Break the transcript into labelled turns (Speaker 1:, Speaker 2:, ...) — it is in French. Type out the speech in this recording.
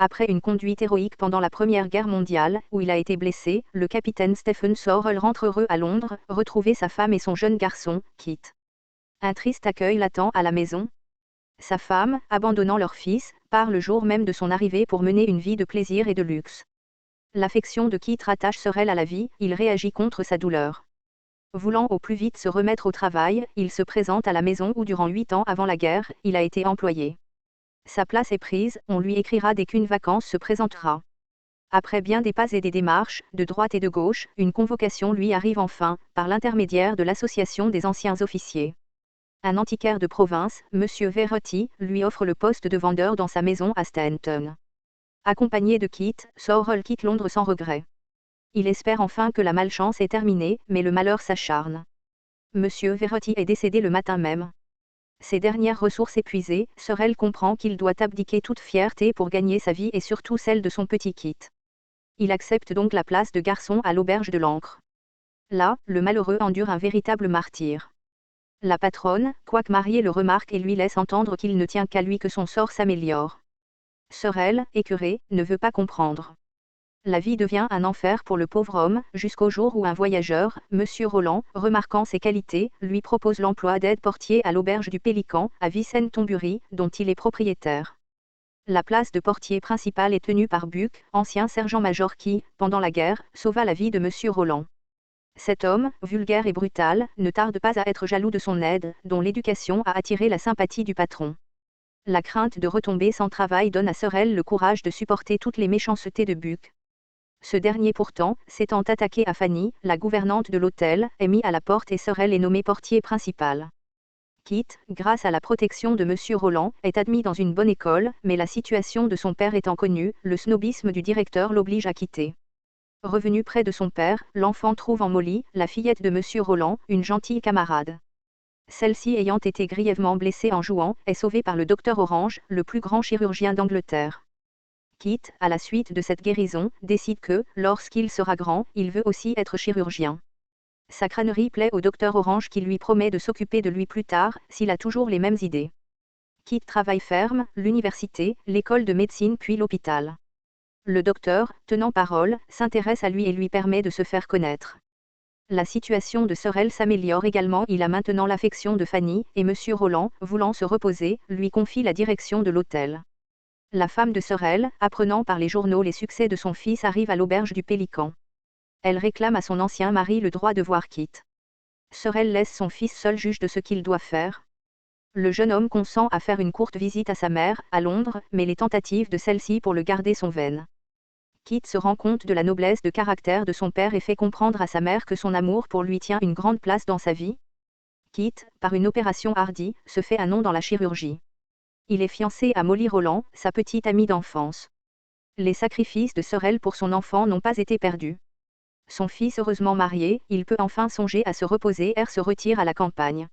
Speaker 1: Après une conduite héroïque pendant la Première Guerre mondiale, où il a été blessé, le capitaine Stephen Sorrell rentre heureux à Londres, retrouver sa femme et son jeune garçon, Kit. Un triste accueil l'attend à la maison. Sa femme, abandonnant leur fils, part le jour même de son arrivée pour mener une vie de plaisir et de luxe. L'affection de Kit rattache Sorrell à la vie, il réagit contre sa douleur. Voulant au plus vite se remettre au travail, il se présente à la maison où durant 8 ans avant la guerre, il a été employé. Sa place est prise, on lui écrira dès qu'une vacance se présentera. Après bien des pas et des démarches, de droite et de gauche, une convocation lui arrive enfin, par l'intermédiaire de l'Association des anciens officiers. Un antiquaire de province, M. Verrotti, lui offre le poste de vendeur dans sa maison à Stanton. Accompagné de Kit, Sorrell quitte Londres sans regret. Il espère enfin que la malchance est terminée, mais le malheur s'acharne. M. Verrotti est décédé le matin même. Ses dernières ressources épuisées, Sorrell comprend qu'il doit abdiquer toute fierté pour gagner sa vie et surtout celle de son petit Kit. Il accepte donc la place de garçon à l'auberge de l'Ancre. Là, le malheureux endure un véritable martyre. La patronne, quoique mariée, le remarque et lui laisse entendre qu'il ne tient qu'à lui que son sort s'améliore. Sorrell, écœuré, ne veut pas comprendre. La vie devient un enfer pour le pauvre homme, jusqu'au jour où un voyageur, M. Roland, remarquant ses qualités, lui propose l'emploi d'aide-portier à l'auberge du Pélican, à Vicenne-Tombury, dont il est propriétaire. La place de portier principal est tenue par Buck, ancien sergent-major qui, pendant la guerre, sauva la vie de M. Roland. Cet homme, vulgaire et brutal, ne tarde pas à être jaloux de son aide, dont l'éducation a attiré la sympathie du patron. La crainte de retomber sans travail donne à Sorrell le courage de supporter toutes les méchancetés de Buck. Ce dernier pourtant, s'étant attaqué à Fanny, la gouvernante de l'hôtel, est mis à la porte et Sorrell est nommé portier principal. Kit, grâce à la protection de M. Roland, est admis dans une bonne école, mais la situation de son père étant connue, le snobisme du directeur l'oblige à quitter. Revenu près de son père, l'enfant trouve en Molly, la fillette de M. Roland, une gentille camarade. Celle-ci ayant été grièvement blessée en jouant, est sauvée par le docteur Orange, le plus grand chirurgien d'Angleterre. Kit, à la suite de cette guérison, décide que, lorsqu'il sera grand, il veut aussi être chirurgien. Sa crânerie plaît au docteur Orange qui lui promet de s'occuper de lui plus tard, s'il a toujours les mêmes idées. Kit travaille ferme, l'université, l'école de médecine puis l'hôpital. Le docteur, tenant parole, s'intéresse à lui et lui permet de se faire connaître. La situation de Sorrell s'améliore également, il a maintenant l'affection de Fanny, et M. Roland, voulant se reposer, lui confie la direction de l'hôtel. La femme de Sorrell, apprenant par les journaux les succès de son fils, arrive à l'auberge du Pélican. Elle réclame à son ancien mari le droit de voir Kit. Sorrell laisse son fils seul juge de ce qu'il doit faire. Le jeune homme consent à faire une courte visite à sa mère, à Londres, mais les tentatives de celle-ci pour le garder sont vaines. Kit se rend compte de la noblesse de caractère de son père et fait comprendre à sa mère que son amour pour lui tient une grande place dans sa vie. Kit, par une opération hardie, se fait un nom dans la chirurgie. Il est fiancé à Molly Roland, sa petite amie d'enfance. Les sacrifices de Sorrell pour son enfant n'ont pas été perdus. Son fils heureusement marié, il peut enfin songer à se reposer et se retire à la campagne.